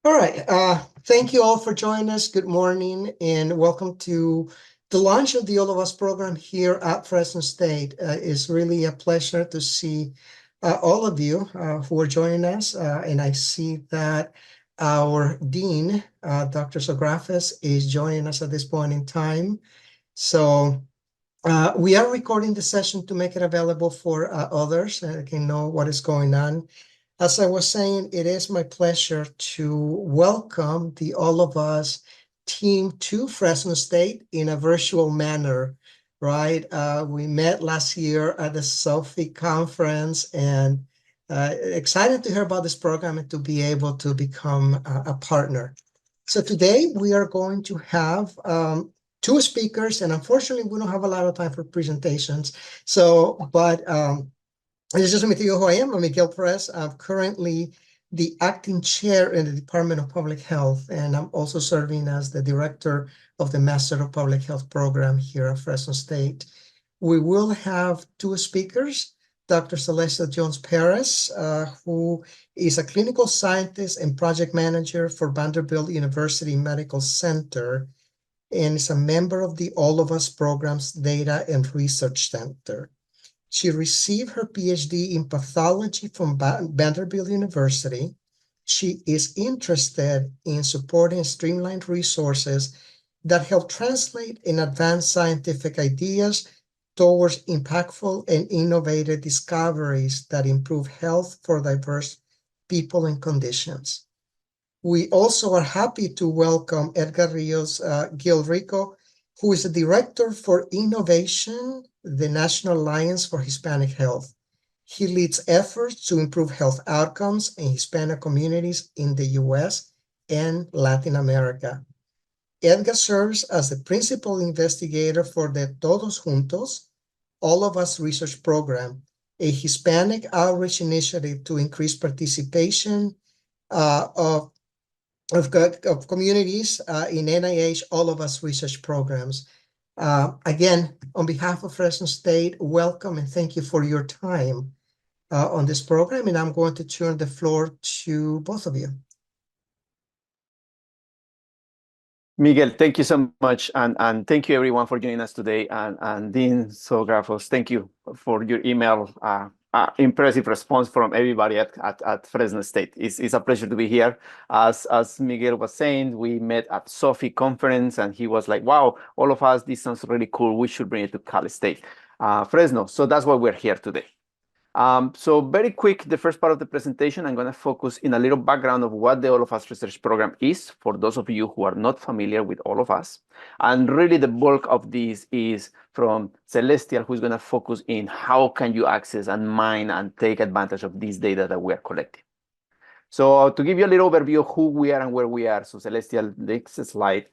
All right. Thank you all for joining us. Good morning and welcome to the launch of the All of Us program here at Fresno State. It's really a pleasure to see all of you who are joining us. And I see that our dean, Dr. Sografes, is joining us at this point in time. So we are recording the session to make it available for others that can know what is going on. As I was saying, it is my pleasure to welcome the All of Us team to Fresno State in a virtual manner, right? We met last year at the SOFI conference and excited to hear about this program and to be able to become a partner. So today we are going to have two speakers, and unfortunately we don't have a lot of time for presentations. It's just let me tell you who I am. I'm Miguel Perez. I'm currently the acting chair in the Department of Public Health, and I'm also serving as the director of the Master of Public Health program here at Fresno State. We will have two speakers, Dr. Celesta Jones Perez, who is a clinical scientist and project manager for Vanderbilt University Medical Center, and is a member of the All of Us Program's Data and Research Center. She received her PhD in pathology from Vanderbilt University. She is interested in supporting streamlined resources that help translate and advance scientific ideas towards impactful and innovative discoveries that improve health for diverse people and conditions. We also are happy to welcome Edgar Rios Gilrico, who is the Director for Innovation, the National Alliance for Hispanic Health. He leads efforts to improve health outcomes in Hispanic communities in the U.S. and Latin America. Edgar serves as the principal investigator for the Todos Juntos, All of Us research program, a Hispanic outreach initiative to increase participation of communities in NIH All of Us research programs. Again, on behalf of Fresno State, welcome and thank you for your time on this program. And I'm going to turn the floor to both of you. Miguel, thank you so much. And thank you everyone for joining us today. And Dean Sografos, thank you for your email. Impressive response from everybody at Fresno State. It's a pleasure to be here. As Miguel was saying, we met at SOFI conference and he was like, wow, all of us, this sounds really cool. We should bring it to Cal State, Fresno. So that's why we're here today. So very quick, the first part of the presentation, I'm going to focus in a little background of what the All of Us research program is, for those of you who are not familiar with All of Us. And really the bulk of this is from Celestial, who's going to focus in how can you access and mine and take advantage of this data that we are collecting. So to give you a little overview of who we are and where we are, so Celestial, next slide.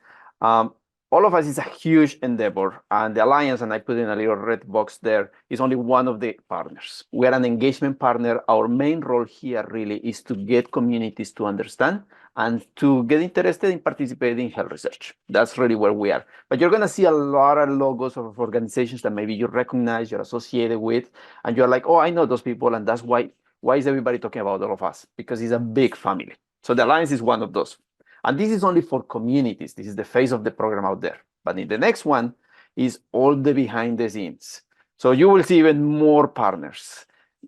All of Us is a huge endeavor, and the Alliance, and I put in a little red box there, is only one of the partners. We are an engagement partner. Our main role here really is to get communities to understand and to get interested in participating in health research. That's really where we are. But you're going to see a lot of logos of organizations that maybe you recognize, you're associated with, and you're like, oh, I know those people, and that's why is everybody talking about All of Us? Because it's a big family. So the Alliance is one of those. And this is only for communities. This is the face of the program out there. But in the next one is all the behind the scenes. So you will see even more partners,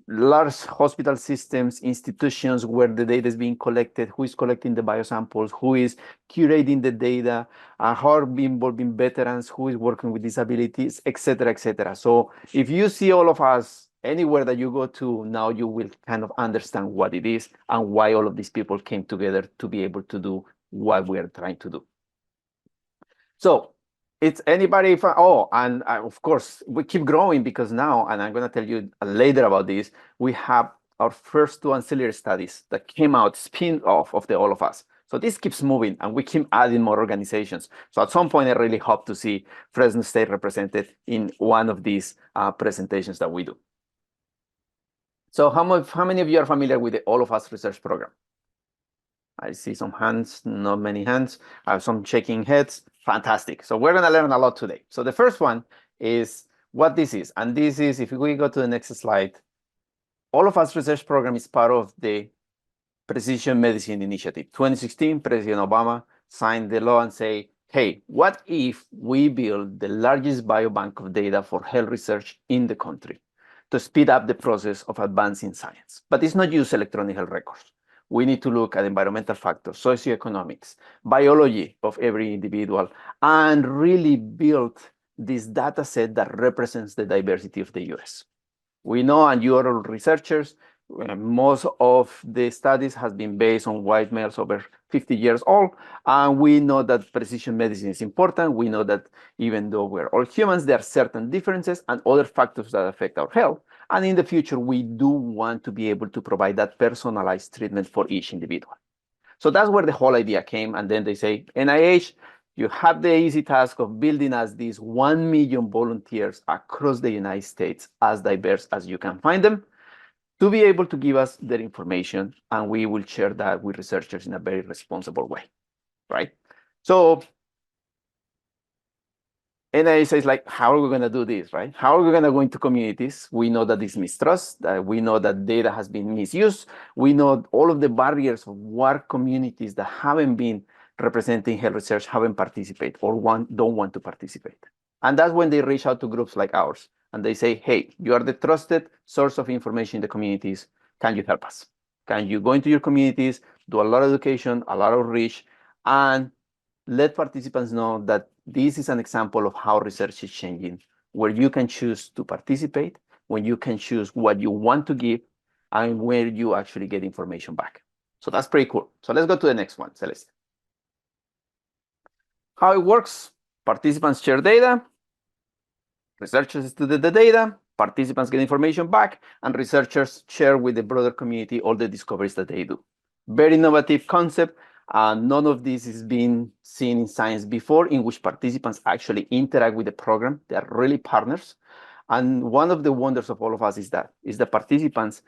large hospital systems, institutions where the data is being collected, who is collecting the biosamples, who is curating the data, how are we involving veterans, who is working with disabilities, et cetera, et cetera. So if you see All of Us anywhere that you go to, now you will kind of understand what it is and why all of these people came together to be able to do what we are trying to do. So it's anybody from, and of course, we keep growing because now, and I'm going to tell you later about this, we have our first two ancillary studies that came out spin-off of the All of Us. So this keeps moving and we keep adding more organizations. So at some point, I really hope to see Fresno State represented in one of these presentations that we do. So how many of you are familiar with the All of Us research program? I see some hands, not many hands. I have some shaking heads. Fantastic. So we're going to learn a lot today. So the first one is what this is. And this is, if we go to the next slide, All of Us research program is part of the Precision Medicine Initiative. 2016, President Obama signed the law and say, hey, what if we build the largest biobank of data for health research in the country to speed up the process of advancing science? But it's not just electronic health records. We need to look at environmental factors, socioeconomics, biology of every individual, and really build this data set that represents the diversity of the US. We know, and you are all researchers, most of the studies has been based on white males over 50 years old, and we know that precision medicine is important. We know that even though we're all humans, there are certain differences and other factors that affect our health. And in the future, we do want to be able to provide that personalized treatment for each individual. So that's where the whole idea came. And then they say, NIH, you have the easy task of building us these 1 million volunteers across the United States, as diverse as you can find them, to be able to give us their information, and we will share that with researchers in a very responsible way, right? So NIH says, like, how are we going to do this, right? How are we going to go into communities? We know that there's mistrust, that we know that data has been misused. We know all of the barriers of what communities that haven't been representing health research haven't participated or don't want to participate. And that's when they reach out to groups like ours and they say, hey, you are the trusted source of information in the communities. Can you help us? Can you go into your communities, do a lot of education, a lot of reach, and let participants know that this is an example of how research is changing, where you can choose to participate, when you can choose what you want to give, and where you actually get information back. So that's pretty cool. So let's go to the next one, Celeste. How it works: participants share data, researchers study the data, participants get information back, and researchers share with the broader community all the discoveries that they do. Very innovative concept. None of this is being seen in science before, in which participants actually interact with the program. They are really partners. And one of the wonders of all of us is that participants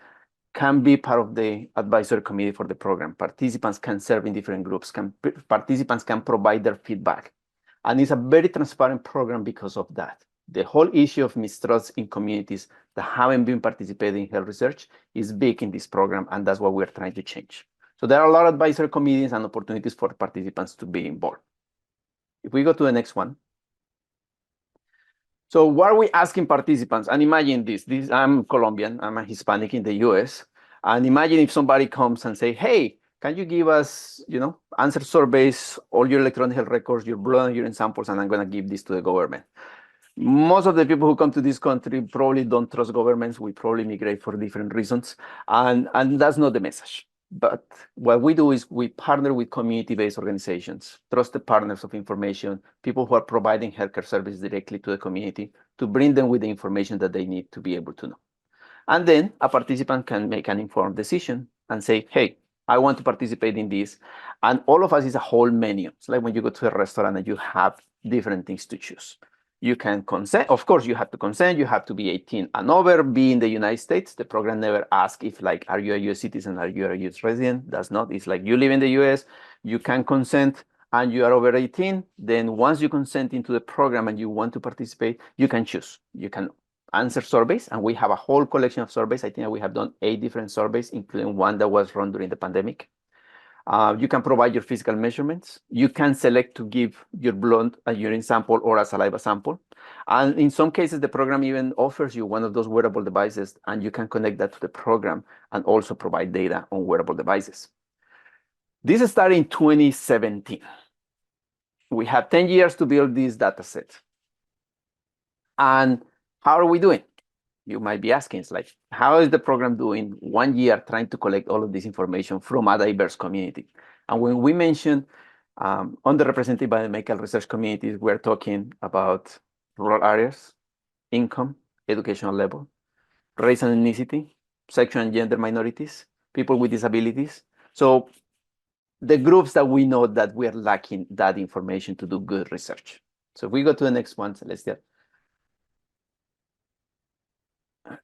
can be part of the advisory committee for the program. Participants can serve in different groups. Participants can provide their feedback. And it's a very transparent program because of that. The whole issue of mistrust in communities that haven't been participating in health research is big in this program, and that's what we're trying to change. So there are a lot of advisory committees and opportunities for participants to be involved. If we go to the next one. So what are we asking participants? And imagine this, I'm Colombian, I'm a Hispanic in the US. And imagine if somebody comes and say, hey, can you give us, answer surveys, all your electronic health records, your blood and urine samples, and I'm gonna give this to the government. Most of the people who come to this country probably don't trust governments. We probably migrate for different reasons. And that's not the message. But what we do is we partner with community-based organizations, trusted partners of information, people who are providing healthcare services directly to the community to bring them with the information that they need to be able to know. And then a participant can make an informed decision and say, hey, I want to participate in this. And all of us is a whole menu. It's like when you go to a restaurant and you have different things to choose. You can consent. Of course, you have to consent. You have to be 18 and over, be in the United States. The program never asks if, like, are you a US citizen? Are you a US resident? That's not. It's like you live in the US, you can consent, and you are over 18. Then once you consent into the program and you want to participate, you can choose. You can answer surveys, and we have a whole collection of surveys. I think we have done 8 different surveys, including one that was run during the pandemic. You can provide your physical measurements. You can select to give your blood, a urine sample, or a saliva sample. And in some cases, the program even offers you one of those wearable devices, and you can connect that to the program and also provide data on wearable devices. This started in 2017. We have 10 years to build this data set. And how are we doing? You might be asking, it's like, how is the program doing 1 year trying to collect all of this information from a diverse community? And when we mention underrepresented biomedical research communities, we're talking about rural areas, income, educational level, race and ethnicity, sexual and gender minorities, people with disabilities. So the groups that we know that we're lacking that information to do good research. So if we go to the next one, Celestia.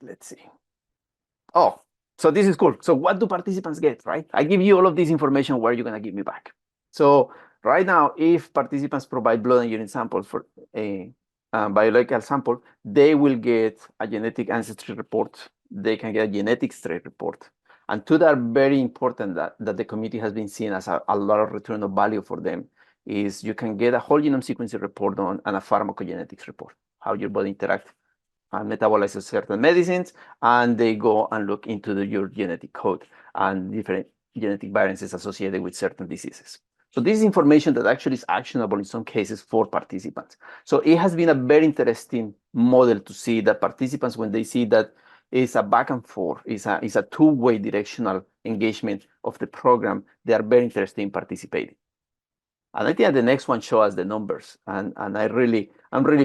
Let's see. Oh, so this is cool. So what do participants get, right? I give you all of this information. What are you going to give me back? So right now, if participants provide blood and urine samples for a biological sample, they will get a genetic ancestry report. They can get a genetic trait report. And two that are very important that the community has been seeing as a lot of return of value for them is you can get a whole genome sequencing report on and a pharmacogenetics report, how your body interacts and metabolizes certain medicines, and they go and look into your genetic code and different genetic variances associated with certain diseases. So this is information that actually is actionable in some cases for participants. So it has been a very interesting model to see that participants, when they see that it's a back and forth, it's a two-way directional engagement of the program, they are very interested in participating. And I think the next one shows us the numbers. And I'm really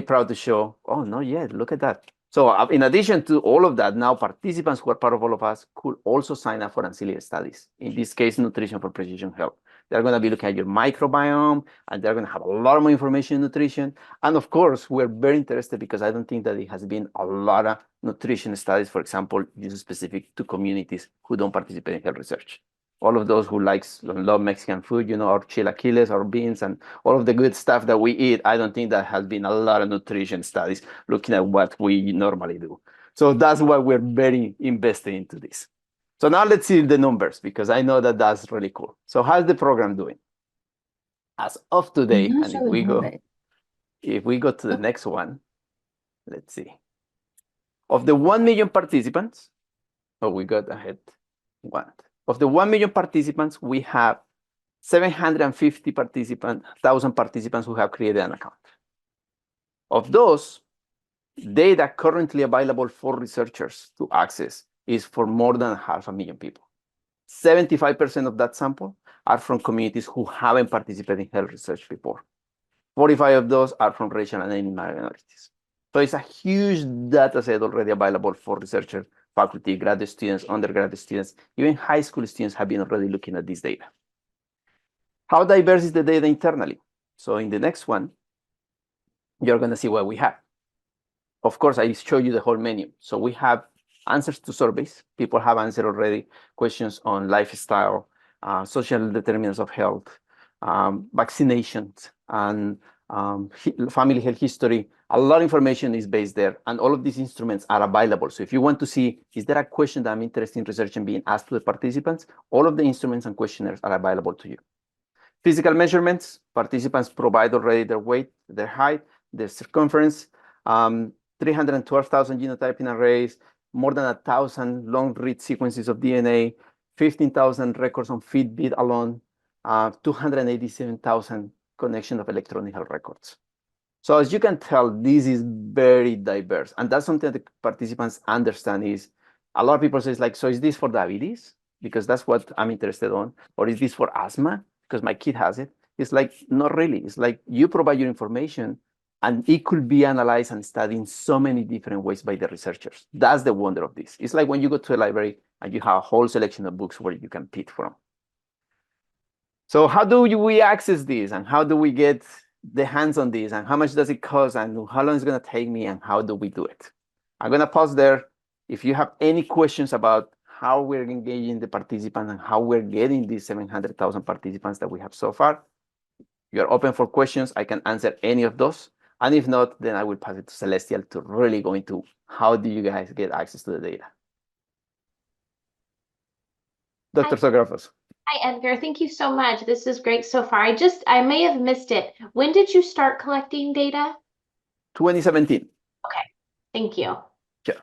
proud to show, oh, no, yeah, look at that. So in addition to all of that, now participants who are part of All of Us could also sign up for ancillary studies. In this case, Nutrition for Precision Health. They're going to be looking at your microbiome, and they're going to have a lot more information in nutrition. And of course, we're very interested because I don't think that it has been a lot of nutrition studies, for example, used specific to communities who don't participate in health research. All of those who love Mexican food, or chilaquiles or beans and all of the good stuff that we eat, I don't think that has been a lot of nutrition studies looking at what we normally do. So that's why we're very invested into this. So now let's see the numbers, because I know that that's really cool. So how's the program doing? As of today, and if we go to the next one, let's see. Of the 1 million participants, we got ahead one. Of the 1 million participants, we have 750,000 participants who have created an account. Of those, data currently available for researchers to access is for more than 500,000 people. 75% of that sample are from communities who haven't participated in health research before. 45 of those are from racial and ethnic minorities. So it's a huge data set already available for researchers, faculty, graduate students, undergraduate students, even high school students have been already looking at this data. How diverse is the data internally? So in the next one, you're going to see what we have. Of course, I show you the whole menu. So we have answers to surveys. People have answered already questions on lifestyle, social determinants of health, vaccinations, and family health history. A lot of information is based there, and all of these instruments are available. So if you want to see, is there a question that I'm interested in researching being asked to the participants? All of the instruments and questionnaires are available to you. Physical measurements, participants provide already their weight, their height, their circumference, 312,000 genotyping arrays, more than 1,000 long-read sequences of DNA, 15,000 records on Fitbit alone, 287,000 connection of electronic health records. So as you can tell, this is very diverse. And that's something that the participants understand is, a lot of people say, so is this for diabetes? Because that's what I'm interested on. Or is this for asthma? Because my kid has it. It's like, not really. It's like you provide your information and it could be analyzed and studied in so many different ways by the researchers. That's the wonder of this. It's like when you go to a library and you have a whole selection of books where you can pick from. So how do we access this, and how do we get the hands on this, and how much does it cost, and how long is it going to take me, and how do we do it? I'm going to pause there. If you have any questions about how we're engaging the participants and how we're getting these 700,000 participants that we have so far, you're open for questions. I can answer any of those. And if not, then I will pass it to Celestial to really go into how do you guys get access to the data. Dr. Zografos. Hi, Edgar. Thank you so much. This is great so far. I may have missed it. When did you start collecting data? 2017. Okay, thank you. Sure.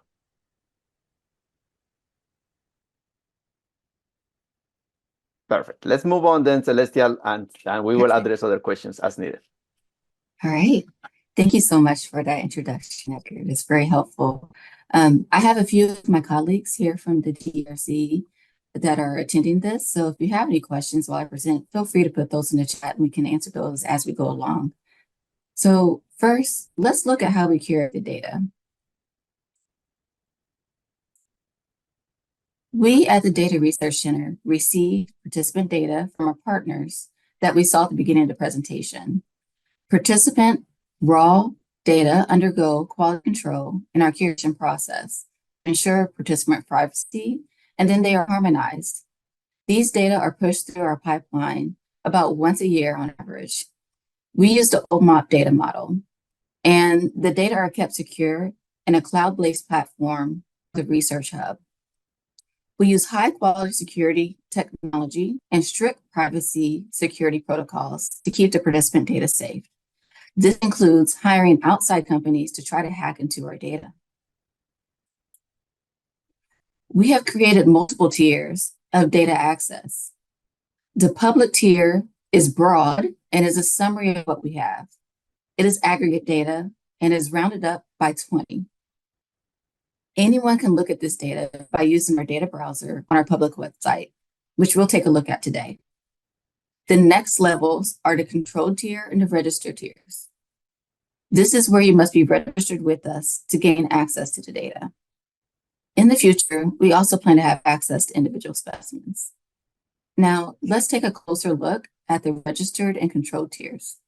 Perfect. Let's move on then, Celestial, and we will address other questions as needed. All right. Thank you so much for that introduction, Edgar. It's very helpful. I have a few of my colleagues here from the DRC that are attending this. So if you have any questions while I present, feel free to put those in the chat and we can answer those as we go along. So first, let's look at how we curate the data. We at the Data Research Center receive participant data from our partners that we saw at the beginning of the presentation. Participant raw data undergo quality control in our curation process to ensure participant privacy, and then they are harmonized. These data are pushed through our pipeline about once a year on average. We use the OMOP data model, and the data are kept secure in a cloud-based platform, the Research Hub. We use high quality security technology and strict privacy security protocols to keep the participant data safe. This includes hiring outside companies to try to hack into our data. We have created multiple tiers of data access. The public tier is broad and is a summary of what we have. It is aggregate data and is rounded up by 20. Anyone can look at this data by using our data browser on our public website, which we'll take a look at today. The next levels are the controlled tier and the registered tiers. This is where you must be registered with us to gain access to the data. In the future, we also plan to have access to individual specimens. Now, let's take a closer look at the registered and controlled tiers.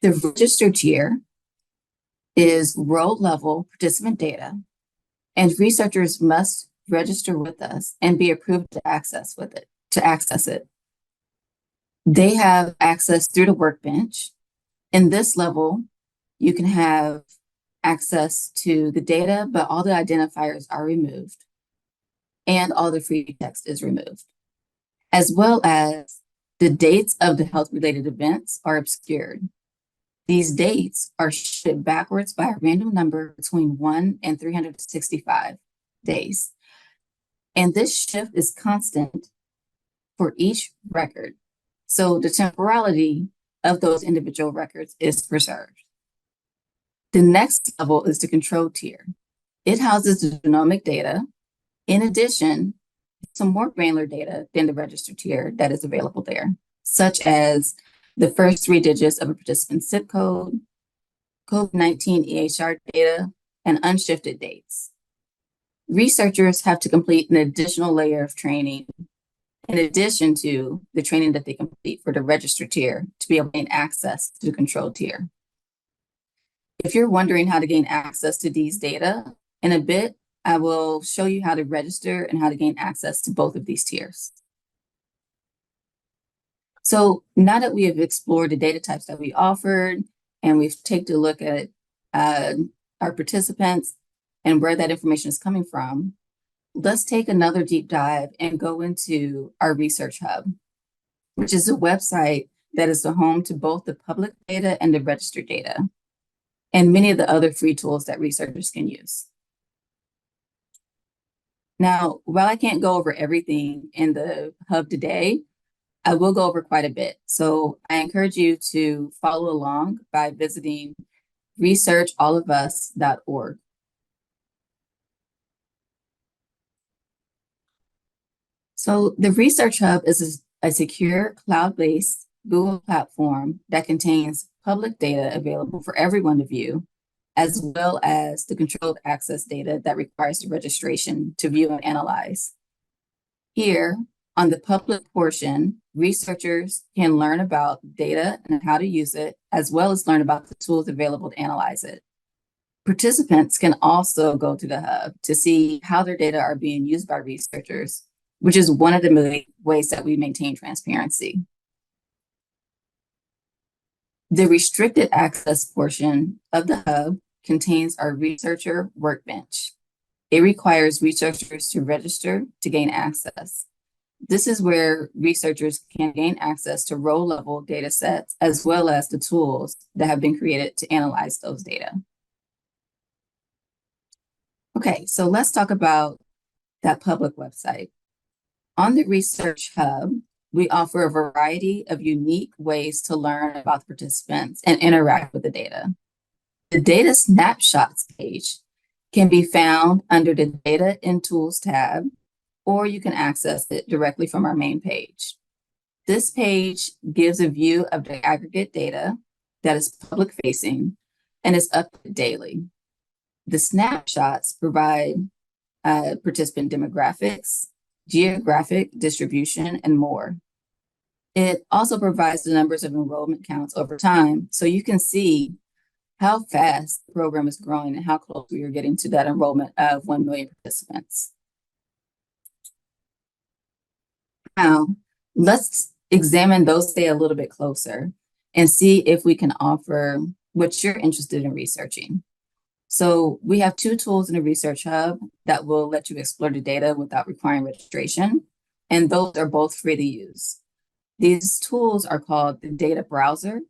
The registered tier is row-level participant data, and researchers must register with us and be approved to access it. They have access through the workbench. In this level, you can have access to the data, but all the identifiers are removed and all the free text is removed, as well as the dates of the health-related events are obscured. These dates are shifted backwards by a random number between 1 and 365 days. And this shift is constant for each record. So the temporality of those individual records is preserved. The next level is the control tier. It houses the genomic data. In addition, some more granular data than the registered tier that is available there, such as the first 3 digits of a participant's zip code, COVID-19 EHR data, and unshifted dates. Researchers have to complete an additional layer of training in addition to the training that they complete for the registered tier to be able to gain access to the control tier. If you're wondering how to gain access to these data, in a bit, I will show you how to register and how to gain access to both of these tiers. So now that we have explored the data types that we offered and we've taken a look at our participants and where that information is coming from, let's take another deep dive and go into our Research Hub, which is a website that is the home to both the public data and the registered data, and many of the other free tools that researchers can use. Now, while I can't go over everything in the hub today, I will go over quite a bit. So I encourage you to follow along by visiting researchallofus.org. So the Research Hub is a secure cloud-based Google platform that contains public data available for everyone to view, as well as the controlled access data that requires the registration to view and analyze. Here, on the public portion, researchers can learn about data and how to use it, as well as learn about the tools available to analyze it. Participants can also go to the hub to see how their data are being used by researchers, which is one of the ways that we maintain transparency. The restricted access portion of the hub contains our researcher workbench. It requires researchers to register to gain access. This is where researchers can gain access to row-level data sets, as well as the tools that have been created to analyze those data. Okay, so let's talk about that public website. On the Research Hub, we offer a variety of unique ways to learn about the participants and interact with the data. The Data Snapshots page can be found under the Data and Tools tab, or you can access it directly from our main page. This page gives a view of the aggregate data that is public-facing and is updated daily. The snapshots provide participant demographics, geographic distribution, and more. It also provides the numbers of enrollment counts over time, so you can see how fast the program is growing and how close we are getting to that enrollment of 1 million participants. Now, let's examine those data a little bit closer and see if we can offer what you're interested in researching. So we have two tools in the Research Hub that will let you explore the data without requiring registration, and those are both free to use. These tools are called the Data Browser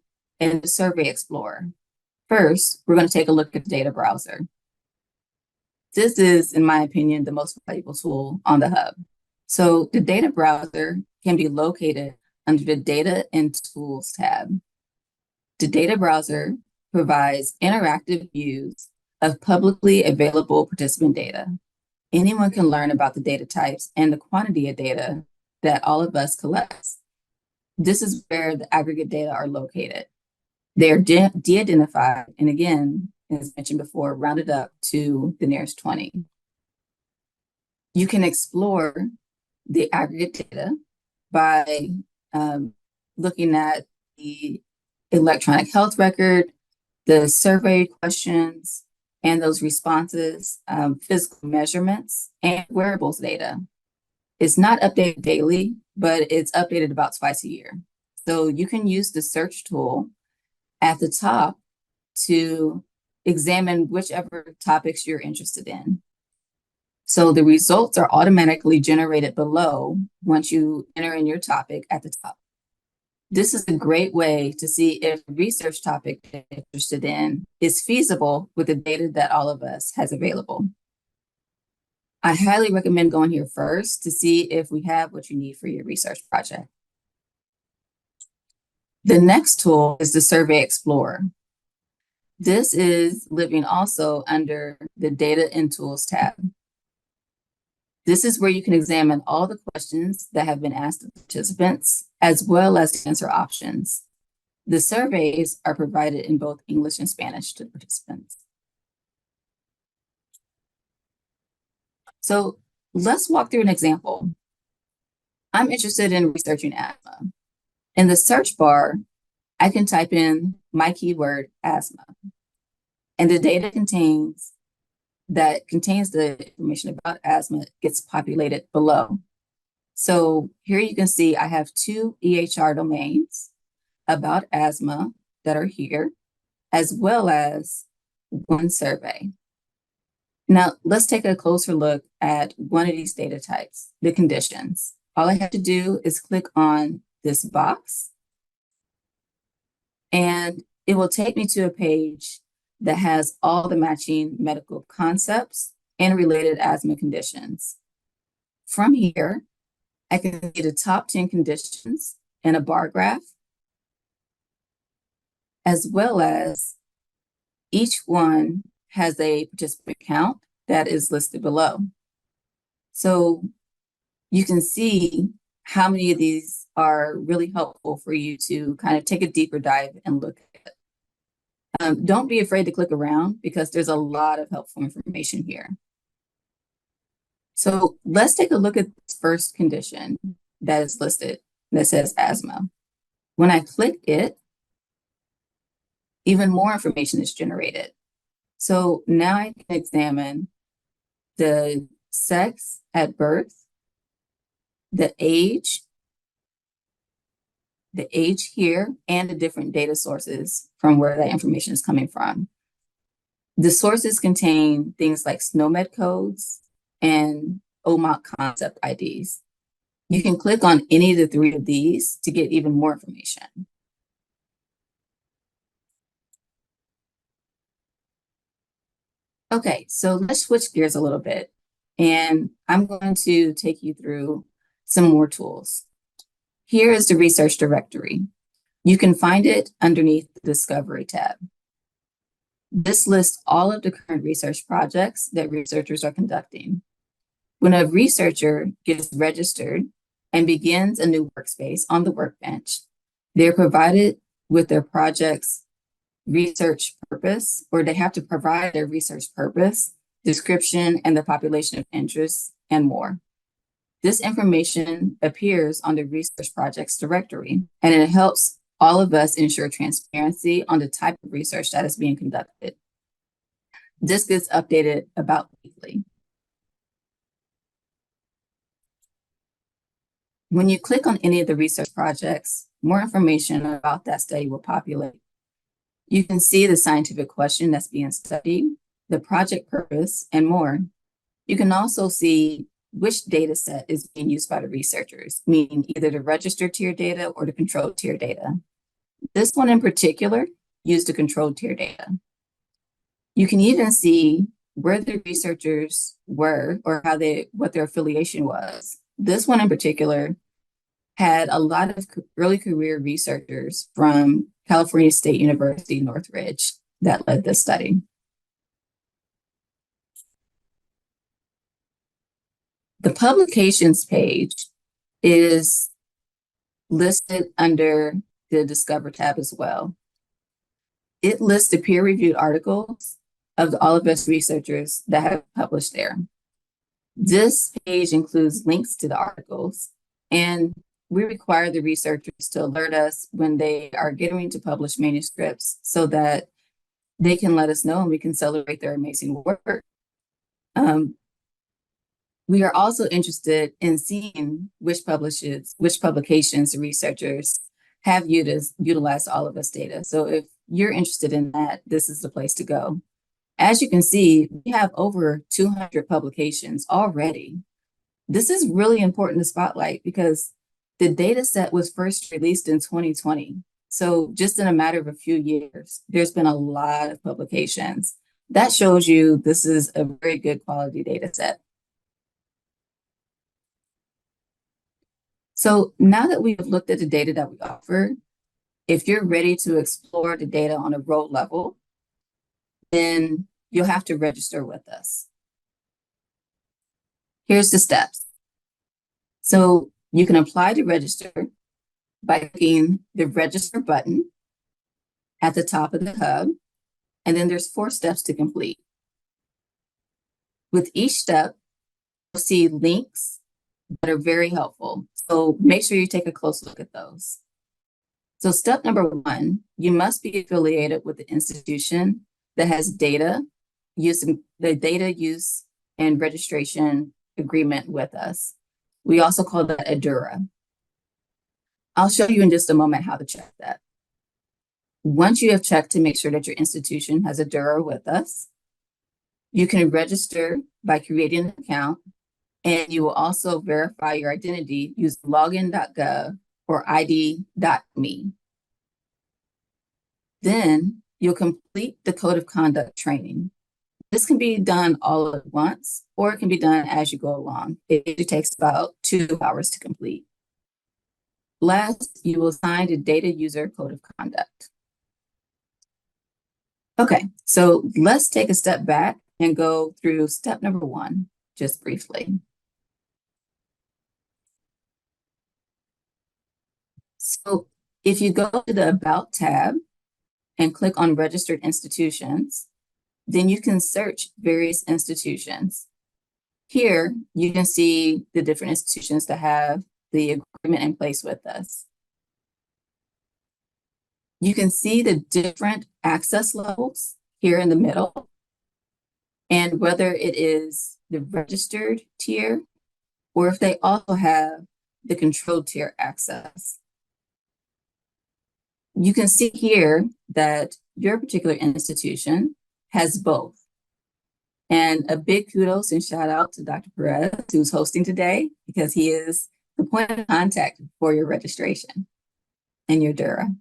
and the Survey Explorer. First, we're going to take a look at the Data Browser. This is, in my opinion, the most valuable tool on the Hub. So the Data Browser can be located under the Data and Tools tab. The Data Browser provides interactive views of publicly available participant data. Anyone can learn about the data types and the quantity of data that all of us collect. This is where the aggregate data are located. They are de-identified, and again, as mentioned before, rounded up to the nearest 20. You can explore the aggregate data by looking at the electronic health record, the survey questions, and those responses, physical measurements, and wearables data. It's not updated daily, but it's updated about twice a year. So you can use the search tool at the top to examine whichever topics you're interested in. So the results are automatically generated below once you enter in your topic at the top. This is a great way to see if the research topic that you're interested in is feasible with the data that all of us has available. I highly recommend going here first to see if we have what you need for your research project. The next tool is the Survey Explorer. This is living also under the Data and Tools tab. This is where you can examine all the questions that have been asked of participants, as well as answer options. The surveys are provided in both English and Spanish to participants. So let's walk through an example. I'm interested in researching asthma. In the search bar, I can type in my keyword asthma, and the data contains the information about asthma gets populated below. So here you can see I have 2 EHR domains about asthma that are here, as well as 1 survey. Now let's take a closer look at one of these data types, the conditions. All I have to do is click on this box, and it will take me to a page that has all the matching medical concepts and related asthma conditions. From here, I can see the top 10 conditions in a bar graph, as well as each one has a participant count that is listed below. So you can see how many of these are really helpful for you to kind of take a deeper dive and look at. Don't be afraid to click around because there's a lot of helpful information here. So let's take a look at this first condition that is listed that says asthma. When I click it, even more information is generated. So now I can examine the sex at birth, the age here, and the different data sources from where that information is coming from. The sources contain things like SNOMED codes and OMOP concept IDs. You can click on any of the 3 of these to get even more information. Okay, so let's switch gears a little bit, and I'm going to take you through some more tools. Here is the research directory. You can find it underneath the Discovery tab. This lists all of the current research projects that researchers are conducting. When a researcher gets registered and begins a new workspace on the workbench, they're provided with their project's research purpose, or they have to provide their research purpose, description, and the population of interest, and more. This information appears on the research projects directory, and it helps all of us ensure transparency on the type of research that is being conducted. This gets updated about weekly. When you click on any of the research projects, more information about that study will populate. You can see the scientific question that's being studied, the project purpose, and more. You can also see which data set is being used by the researchers, meaning either the registered tier data or the controlled tier data. This one in particular used the controlled tier data. You can even see where the researchers were or what their affiliation was. This one in particular had a lot of early career researchers from California State University, Northridge that led this study. The publications page is listed under the Discover tab as well. It lists the peer-reviewed articles of all of us researchers that have published there. This page includes links to the articles, and we require the researchers to alert us when they are getting to publish manuscripts so that they can let us know and we can celebrate their amazing work. We are also interested in seeing which publications the researchers have utilized all of us data. So if you're interested in that, this is the place to go. As you can see, we have over 200 publications already. This is really important to spotlight because the data set was first released in 2020. So just in a matter of a few years, there's been a lot of publications. That shows you this is a very good quality data set. So now that we've looked at the data that we offer, if you're ready to explore the data on a role level, then you'll have to register with us. Here's the steps. So you can apply to register by clicking the register button at the top of the hub, and then there's 4 steps to complete. With each step, you'll see links that are very helpful. So make sure you take a close look at those. So step number 1, you must be affiliated with the institution that has the data use and registration agreement with us. We also call that a DURA. I'll show you in just a moment how to check that. Once you have checked to make sure that your institution has a DURA with us, you can register by creating an account, and you will also verify your identity using login.gov or id.me. Then you'll complete the code of conduct training. This can be done all at once, or it can be done as you go along. It takes about 2 hours to complete. Last, you will sign the data user code of conduct. Okay, so let's take a step back and go through step number 1, just briefly. So if you go to the About tab and click on Registered Institutions, then you can search various institutions. Here, you can see the different institutions that have the agreement in place with us. You can see the different access levels here in the middle, and whether it is the registered tier or if they also have the controlled tier access. You can see here that your particular institution has both. And a big kudos and shout out to Dr. Perez, who's hosting today, because he is the point of contact for your registration and your DURA.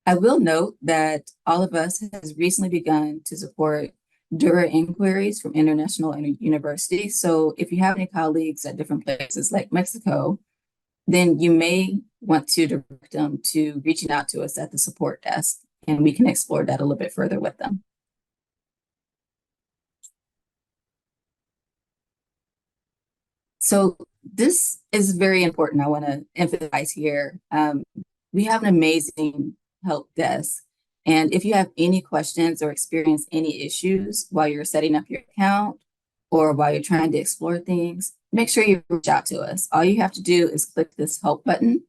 I will note that All of Us has recently begun to support DURA inquiries from international universities. So if you have any colleagues at different places like Mexico, then you may want to direct them to reaching out to us at the support desk, and we can explore that a little bit further with them. So this is very important. I want to emphasize here. We have an amazing help desk. And if you have any questions or experience any issues while you're setting up your account or while you're trying to explore things, make sure you reach out to us. All you have to do is click this help button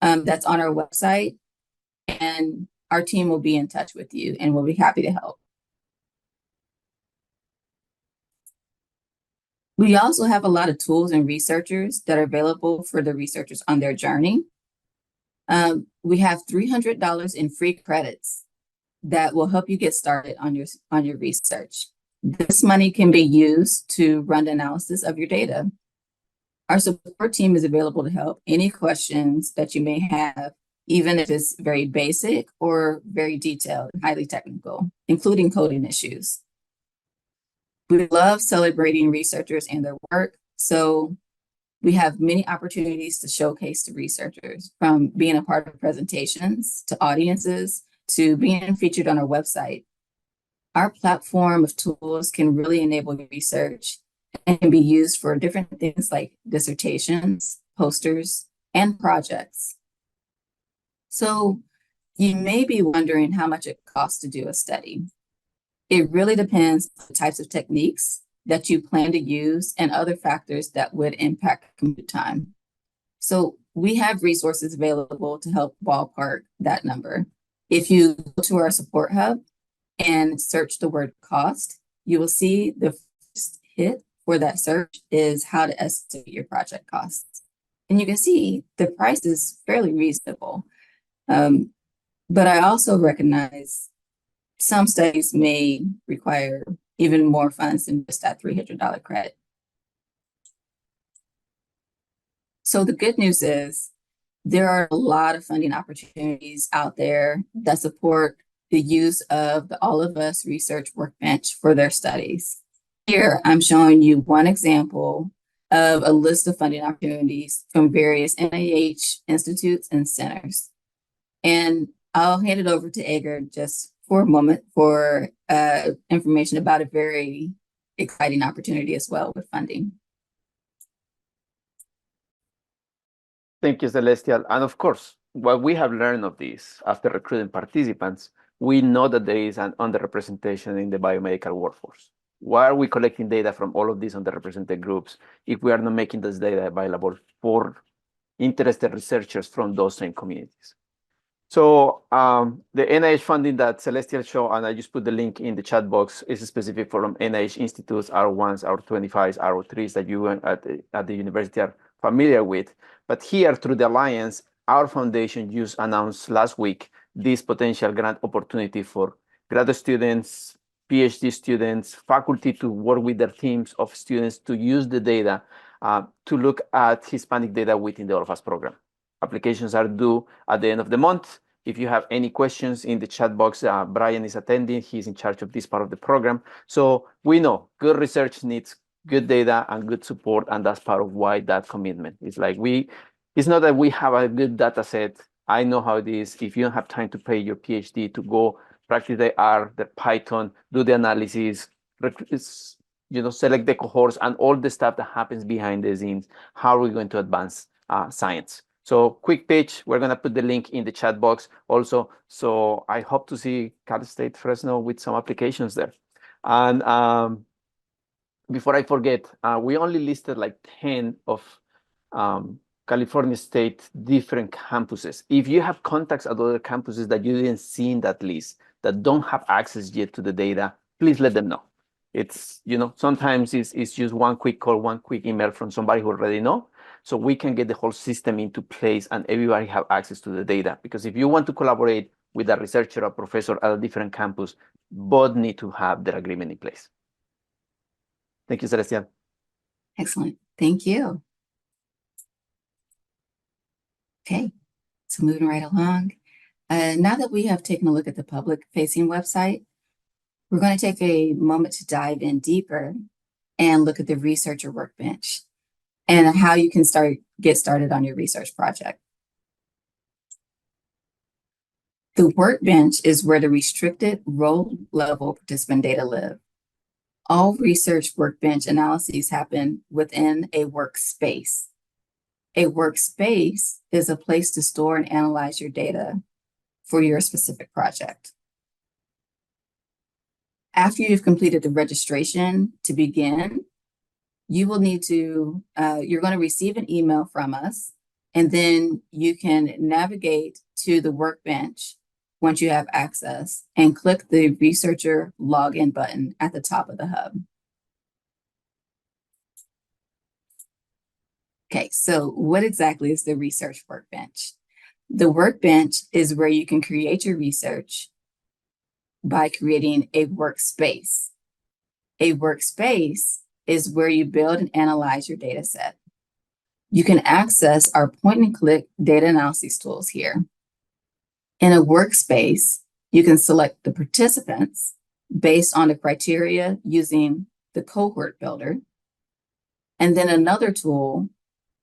that's on our website, and our team will be in touch with you and we'll be happy to help. We also have a lot of tools and researchers that are available for the researchers on their journey. We have $300 in free credits that will help you get started on your research. This money can be used to run the analysis of your data. Our support team is available to help any questions that you may have, even if it's very basic or very detailed and highly technical, including coding issues. We love celebrating researchers and their work, so we have many opportunities to showcase the researchers, from being a part of presentations to audiences to being featured on our website. Our platform of tools can really enable your research and can be used for different things like dissertations, posters, and projects. So you may be wondering how much it costs to do a study. It really depends on the types of techniques that you plan to use and other factors that would impact commute time. So we have resources available to help ballpark that number. If you go to our support hub and search the word cost, you will see the first hit for that search is how to estimate your project costs. And you can see the price is fairly reasonable. But I also recognize some studies may require even more funds than just that $300 credit. So the good news is there are a lot of funding opportunities out there that support the use of the All of Us Research Workbench for their studies. Here, I'm showing you one example of a list of funding opportunities from various NIH institutes and centers. And I'll hand it over to Edgar just for a moment for information about a very exciting opportunity as well with funding. Thank you, Celestial. And of course, what we have learned of this after recruiting participants, we know that there is an underrepresentation in the biomedical workforce. Why are we collecting data from all of these underrepresented groups if we are not making this data available for interested researchers from those same communities? So the NIH funding that Celestial showed, and I just put the link in the chat box, is specific from NIH institutes, R1s, R25s, R03s that you at the university are familiar with. But here, through the Alliance, our foundation just announced last week this potential grant opportunity for graduate students, PhD students, faculty to work with their teams of students to use the data to look at Hispanic data within the All of Us program. Applications are due at the end of the month. If you have any questions in the chat box, Brian is attending. He's in charge of this part of the program. So we know good research needs good data and good support, and that's part of why that commitment. It's like it's not that we have a good data set. I know how it is. If you don't have time to pay your PhD to go practice the R, the Python, do the analysis, select the cohorts and all the stuff that happens behind the scenes, how are we going to advance science? So quick pitch, we're going to put the link in the chat box also. So I hope to see Cal State Fresno with some applications there. And before I forget, we only listed like 10 of California State different campuses. If you have contacts at other campuses that you didn't see in that list, that don't have access yet to the data, please let them know. It's, sometimes it's just one quick call, one quick email from somebody who already know. So we can get the whole system into place and everybody have access to the data. Because if you want to collaborate with a researcher or professor at a different campus, both need to have their agreement in place. Thank you, Celestial. Excellent. Thank you. Okay, so moving right along. Now that we have taken a look at the public-facing website, we're going to take a moment to dive in deeper and look at the researcher workbench and how you can get started on your research project. The workbench is where the restricted role-level participant data live. All research workbench analyses happen within a workspace. A workspace is a place to store and analyze your data for your specific project. After you've completed the registration to begin, you will need to, you're going to receive an email from us, and then you can navigate to the workbench once you have access and click the researcher login button at the top of the hub. Okay, so what exactly is the research workbench? The workbench is where you can create your research, by creating a workspace. A workspace is where you build and analyze your data set. You can access our point and click data analysis tools here. In a workspace, you can select the participants based on the criteria using the cohort builder. And then another tool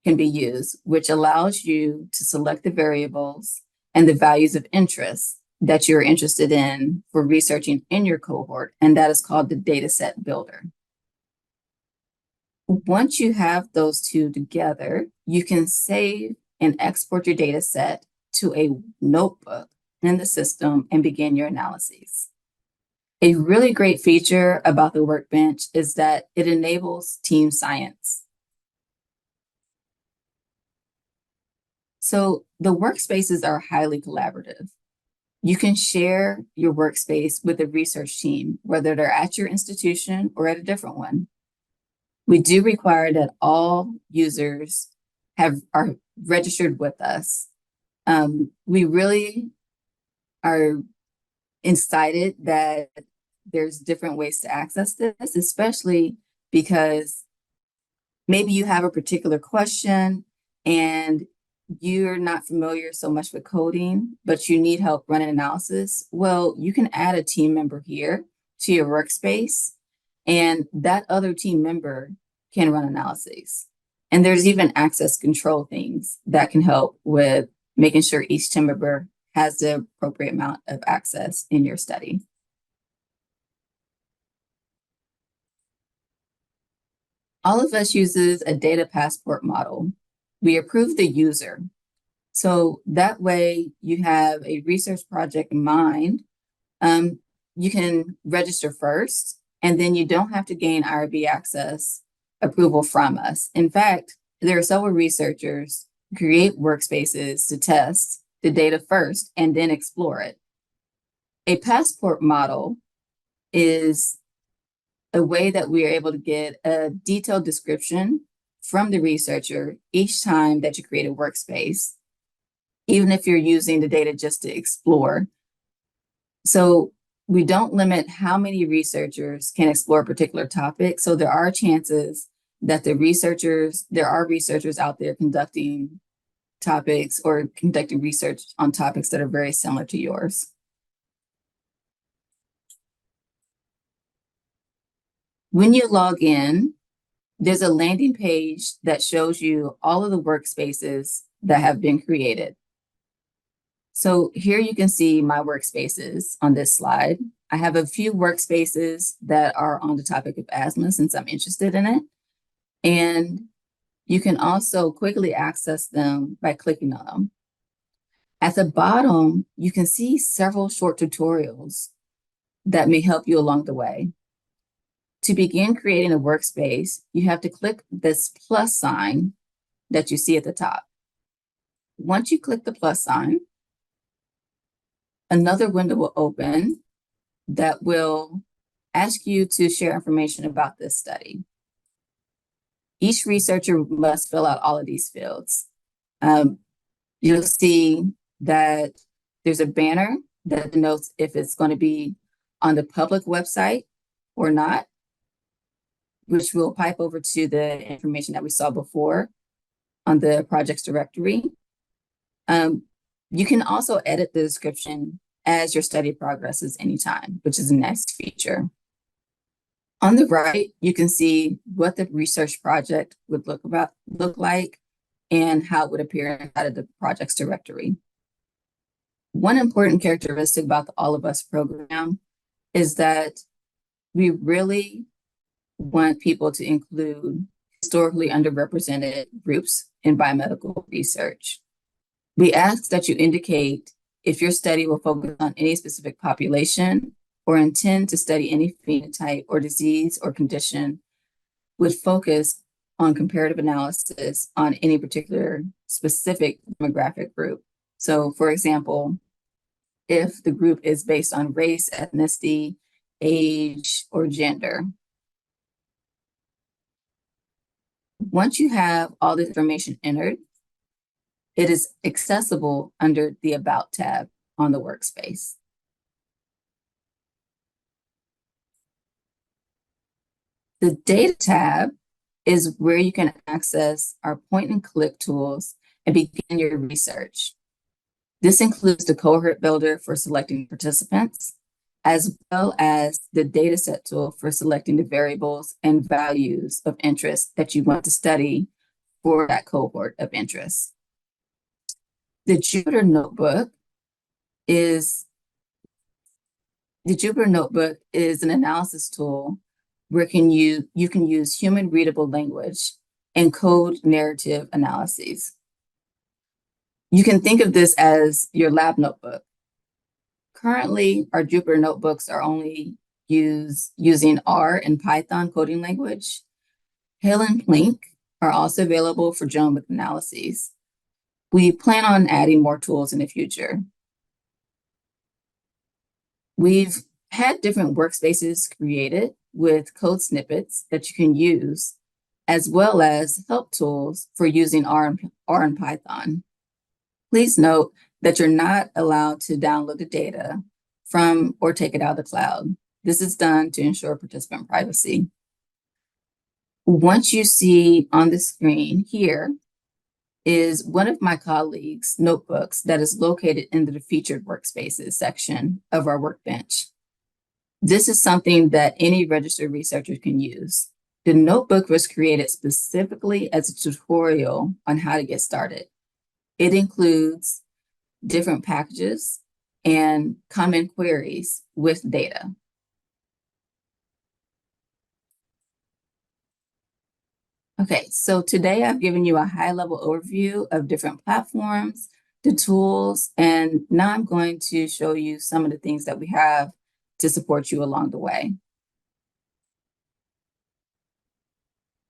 can be used, which allows you to select the variables and the values of interest that you're interested in for researching in your cohort, and that is called the dataset builder. Once you have those two together, you can save and export your data set to a notebook in the system and begin your analyses. A really great feature about the Workbench is that it enables team science. So the workspaces are highly collaborative. You can share your workspace with a research team, whether they're at your institution or at a different one. We do require that all users are registered with us. We really are excited that there's different ways to access this, especially because maybe you have a particular question and you're not familiar so much with coding, but you need help running analysis. Well, you can add a team member here to your workspace, and that other team member can run analyses. And there's even access control things that can help with making sure each team member has the appropriate amount of access in your study. All of us uses a data passport model. We approve the user. So that way you have a research project in mind. You can register first, and then you don't have to gain IRB access approval from us. In fact, there are several researchers who create workspaces to test the data first and then explore it. A passport model is a way that we are able to get a detailed description from the researcher each time that you create a workspace, even if you're using the data just to explore. So we don't limit how many researchers can explore a particular topic. So there are chances that there are researchers out there conducting topics or conducting research on topics that are very similar to yours. When you log in, there's a landing page that shows you all of the workspaces that have been created. So here you can see my workspaces on this slide. I have a few workspaces that are on the topic of asthma since I'm interested in it. And you can also quickly access them by clicking on them. At the bottom, you can see several short tutorials that may help you along the way. To begin creating a workspace, you have to click this plus sign that you see at the top. Once you click the plus sign, another window will open that will ask you to share information about this study. Each researcher must fill out all of these fields. You'll see that there's a banner that denotes if it's going to be on the public website or not, which will pipe over to the information that we saw before on the projects directory. You can also edit the description as your study progresses anytime, which is a nice feature. On the right, you can see what the research project would look like and how it would appear inside of the projects directory. One important characteristic about the All of Us program is that we really want people to include historically underrepresented groups in biomedical research. We ask that you indicate if your study will focus on any specific population or intend to study any phenotype or disease or condition with focus on comparative analysis on any particular specific demographic group. So for example, if the group is based on race, ethnicity, age, or gender. Once you have all the information entered, it is accessible under the About tab on the workspace. The Data tab is where you can access our point-and-click tools and begin your research. This includes the cohort builder for selecting participants, as well as the dataset tool for selecting the variables and values of interest that you want to study for that cohort of interest. The Jupyter Notebook is an analysis tool where you can use human readable language and code narrative analyses. You can think of this as your lab notebook. Currently, our Jupyter notebooks are only using R and Python coding language. Hill and Plink are also available for genomic analyses. We plan on adding more tools in the future. We've had different workspaces created with code snippets that you can use, as well as help tools for using R and Python. Please note that you're not allowed to download the data from or take it out of the cloud. This is done to ensure participant privacy. Once you see on the screen here is one of my colleagues' notebooks that is located in the featured workspaces section of our workbench. This is something that any registered researcher can use. The notebook was created specifically as a tutorial on how to get started. It includes different packages and common queries with data. Okay, so today I've given you a high-level overview of different platforms, the tools, and now I'm going to show you some of the things that we have to support you along the way.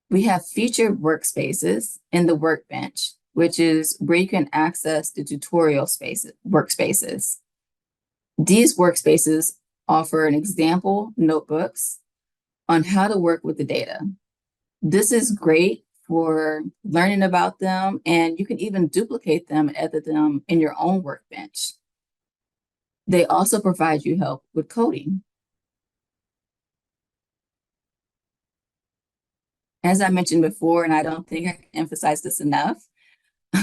We have featured workspaces in the workbench, which is where you can access the tutorial workspaces. These workspaces offer an example notebooks on how to work with the data. This is great for learning about them, and you can even duplicate them and edit them in your own workbench. They also provide you help with coding. As I mentioned before, and I don't think I can emphasize this enough,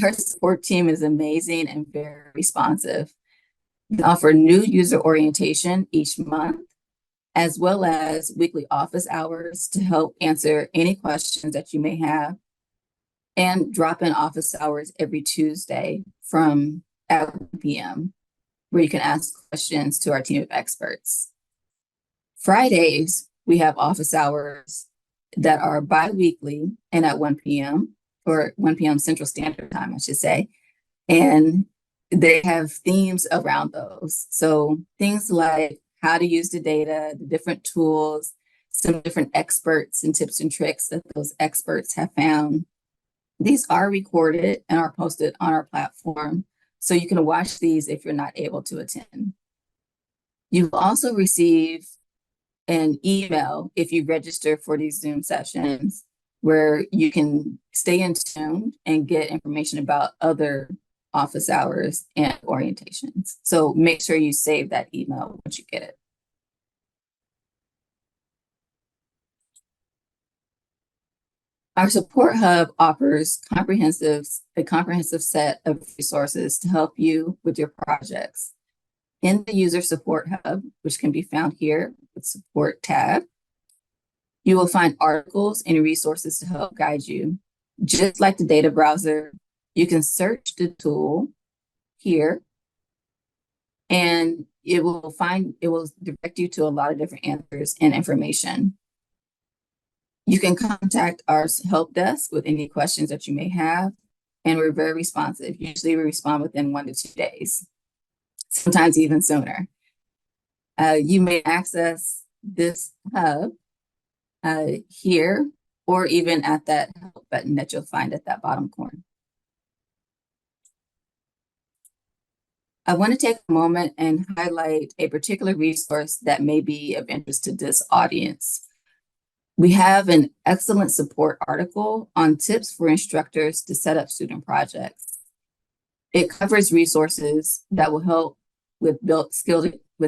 our support team is amazing and very responsive. We offer new user orientation each month, as well as weekly office hours to help answer any questions that you may have, and drop-in office hours every Tuesday from at 1 p.m., where you can ask questions to our team of experts. Fridays, we have office hours that are bi-weekly and at 1 p.m., or 1 p.m. Central Standard Time, I should say. And they have themes around those. So things like how to use the data, the different tools, some different experts and tips and tricks that those experts have found. These are recorded and are posted on our platform, so you can watch these if you're not able to attend. You'll also receive an email if you register for these Zoom sessions, where you can stay in tune and get information about other office hours and orientations. So make sure you save that email once you get it. Our support hub offers a comprehensive set of resources to help you with your projects. In the user support hub, which can be found here with support tab, you will find articles and resources to help guide you. Just like the data browser, you can search the tool here, and it will direct you to a lot of different answers and information. You can contact our help desk with any questions that you may have, and we're very responsive. Usually we respond within 1 to 2 days, sometimes even sooner. You may access this hub here, or even at that help button that you'll find at that bottom corner. I want to take a moment and highlight a particular resource that may be of interest to this audience. We have an excellent support article on tips for instructors to set up student projects. It covers resources that will help with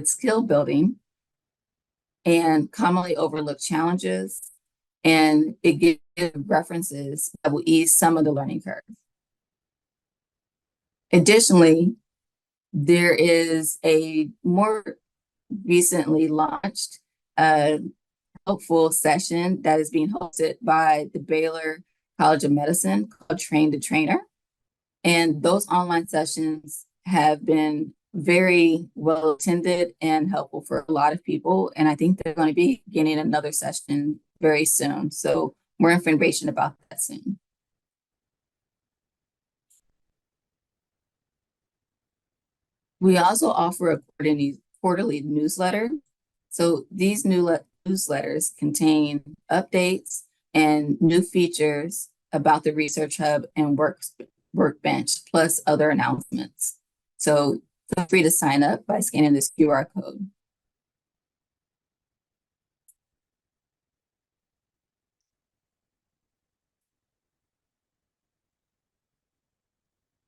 skill building and commonly overlooked challenges, and it gives references that will ease some of the learning curve. Additionally, there is a more recently launched helpful session that is being hosted by the Baylor College of Medicine called Train the Trainer. And those online sessions have been very well attended and helpful for a lot of people. And I think they're going to be getting another session very soon. So more information about that soon. We also offer a quarterly newsletter. So these newsletters contain updates and new features about the Research Hub and Workbench, plus other announcements. So feel free to sign up by scanning this QR code.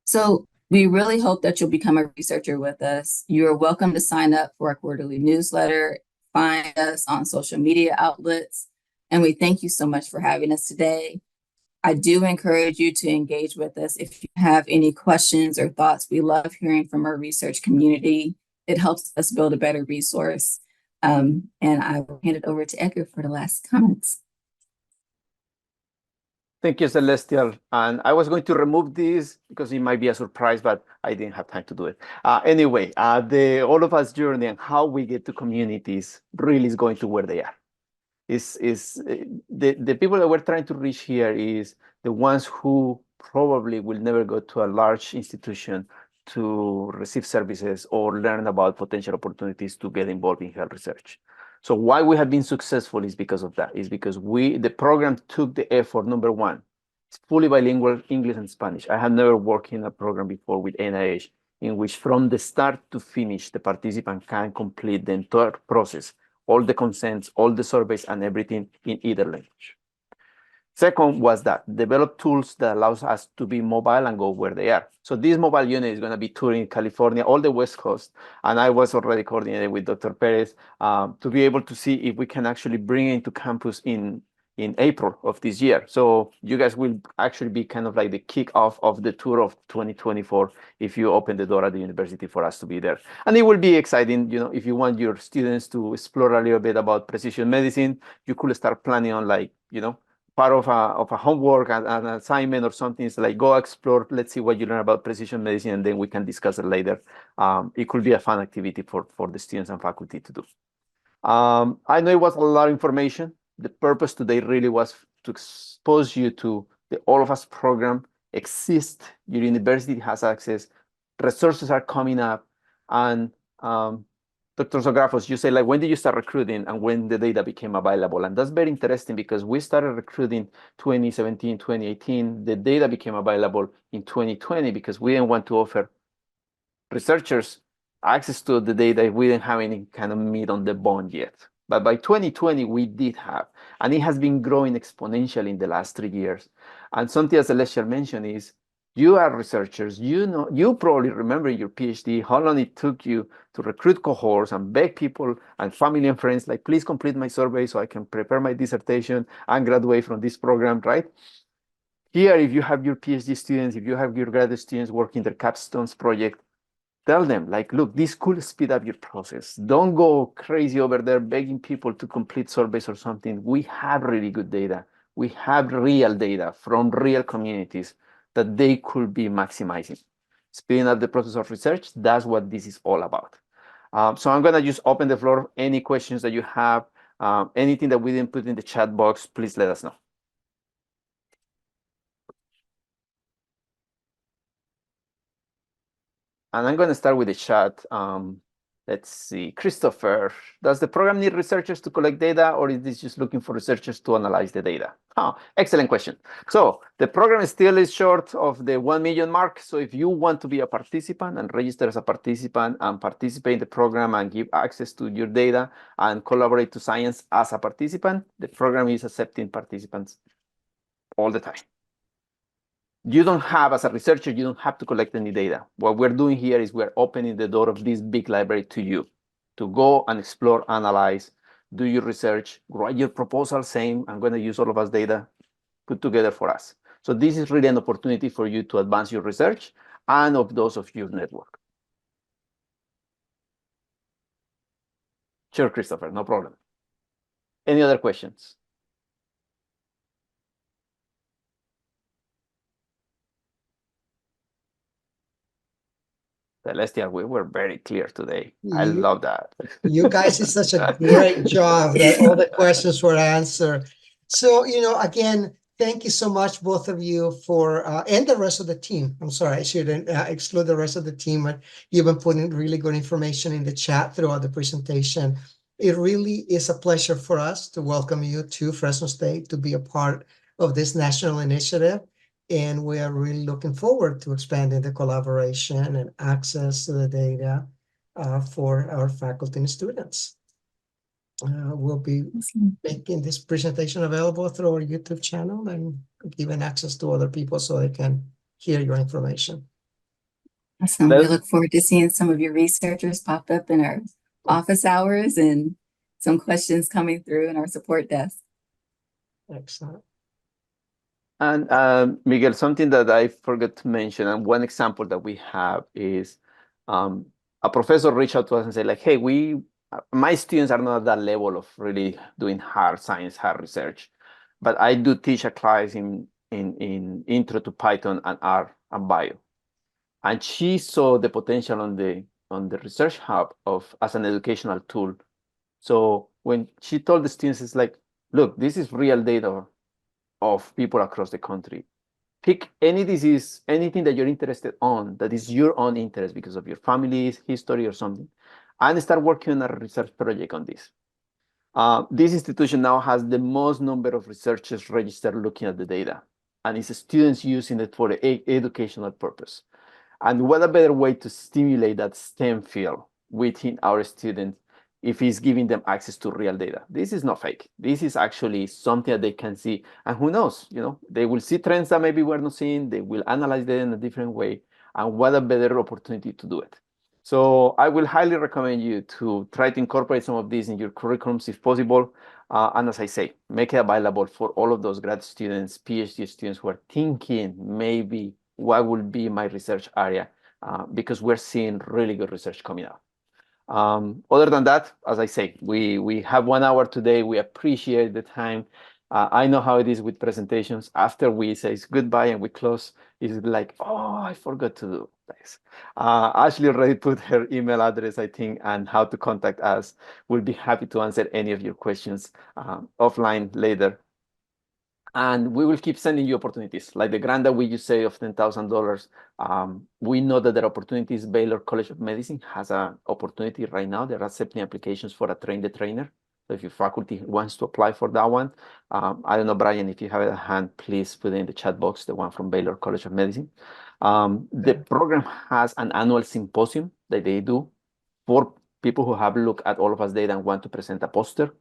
So we really hope that you'll become a researcher with us. You are welcome to sign up for our quarterly newsletter, find us on social media outlets, and we thank you so much for having us today. I do encourage you to engage with us if you have any questions or thoughts. We love hearing from our research community. It helps us build a better resource. And I will hand it over to Edgar for the last comments. Thank you, Celestial. And I was going to remove this because it might be a surprise, but I didn't have time to do it. Anyway, the All of Us journey and how we get to communities really is going to where they are. The people that we're trying to reach here is the ones who probably will never go to a large institution to receive services or learn about potential opportunities to get involved in health research. So why we have been successful is because of that. Is because the program took the effort. Number one, it's fully bilingual, English and Spanish. I have never worked in a program before with NIH in which from the start to finish, the participant can complete the entire process, all the consents, all the surveys and everything in either language. Second was that develop tools that allows us to be mobile and go where they are. So this mobile unit is going to be touring California, all the West Coast. And I was already coordinated with Dr. Perez to be able to see if we can actually bring it into campus in April of this year. So you guys will actually be kind of like the kickoff of the tour of 2024 if you open the door at the university for us to be there. And it will be exciting, if you want your students to explore a little bit about precision medicine, you could start planning on part of a homework and an assignment or something is like go explore, let's see what you learn about precision medicine, and then we can discuss it later. It could be a fun activity for the students and faculty to do. I know it was a lot of information. The purpose today really was to expose you to the All of Us program exists. Your university has access. Resources are coming up. And Dr. Zographos, you say, when did you start recruiting and when the data became available? And that's very interesting because we started recruiting 2017, 2018. The data became available in 2020 because we didn't want to offer researchers access to the data if we didn't have any kind of meat on the bone yet. But by 2020, we did have, and it has been growing exponentially in the last 3 years. And something as Celestial mentioned is, you are researchers, you probably remember your PhD, how long it took you to recruit cohorts and beg people and family and friends, like, please complete my survey so I can prepare my dissertation and graduate from this program, right? Here, if you have your PhD students, if you have your graduate students working their capstones project, tell them, look, this could speed up your process. Don't go crazy over there begging people to complete surveys or something. We have really good data. We have real data from real communities that they could be maximizing. Speeding up the process of research, that's what this is all about. So I'm gonna just open the floor. Any questions that you have, anything that we didn't put in the chat box, please let us know. And I'm gonna start with the chat. Let's see, Christopher, does the program need researchers to collect data, or is this just looking for researchers to analyze the data? Excellent question. So the program still is short of the 1 million mark. So if you want to be a participant and register as a participant and participate in the program and give access to your data and collaborate to science as a participant, the program is accepting participants all the time. You don't have, as a researcher, you don't have to collect any data. What we're doing here is we're opening the door of this big library to you to go and explore, analyze, do your research, write your proposal, same, I'm going to use all of us data put together for us. So this is really an opportunity for you to advance your research and of those of your network. Sure, Christopher, no problem. Any other questions? Celestia, we were very clear today. I You- love that. You guys did such a great job that all the questions were answered. So, again, thank you so much, both of you, for and the rest of the team. I'm sorry, I shouldn't exclude the rest of the team, but you've been putting really good information in the chat throughout the presentation. It really is a pleasure for us to welcome you to Fresno State to be a part of this national initiative. And we are really looking forward to expanding the collaboration and access to the data for our faculty and students. We'll be making this presentation available through our YouTube channel and giving access to other people so they can hear your information. Awesome. We look forward to seeing some of your researchers pop up in our office hours and some questions coming through in our support desk. Excellent. And Miguel, something that I forgot to mention, and one example that we have is a professor reached out to us and said, like, hey, my students are not at that level of really doing hard science, hard research, but I do teach a class in Intro to Python and R and Bio. And she saw the potential on the Research Hub as an educational tool. So when she told the students, it's like, look, this is real data of people across the country. Pick any disease, anything that you're interested on, that is your own interest because of your family's history or something, and start working on a research project on this. This institution now has the most number of researchers registered looking at the data, and it's students using it for the educational purpose. And what a better way to stimulate that STEM field within our students if he's giving them access to real data. This is not fake. This is actually something that they can see. And who knows, they will see trends that maybe we're not seeing. They will analyze them in a different way. And what a better opportunity to do it. So I will highly recommend you to try to incorporate some of these in your curriculums if possible. And as I say, make it available for all of those grad students, PhD students who are thinking maybe what will be my research area, because we're seeing really good research coming out. Other than that, as I say, we have 1 hour today. We appreciate the time. I know how it is with presentations. After we say goodbye and we close, it's like, oh, I forgot to do this. Ashley already put her email address, I think, and how to contact us. We'll be happy to answer any of your questions offline later. And we will keep sending you opportunities, like the grant that we just say of $10,000. We know that there are opportunities. Baylor College of Medicine has an opportunity right now. They're accepting applications for a train the trainer. So if your faculty wants to apply for that one, I don't know, Brian, if you have it at hand, please put it in the chat box, the one from Baylor College of Medicine. The program has an annual symposium that they do for people who have looked at all of us data and want to present a poster.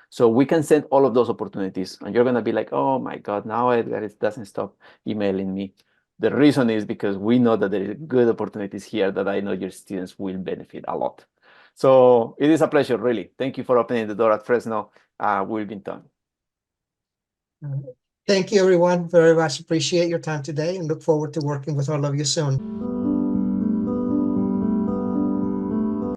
So we can send all of those opportunities, and you're going to be like, oh my God, now it doesn't stop emailing me. The reason is because we know that there are good opportunities here that I know your students will benefit a lot. So it is a pleasure, really. Thank you for opening the door at Fresno. We've been done. Thank you, everyone. Very much appreciate your time today and look forward to working with all of you soon.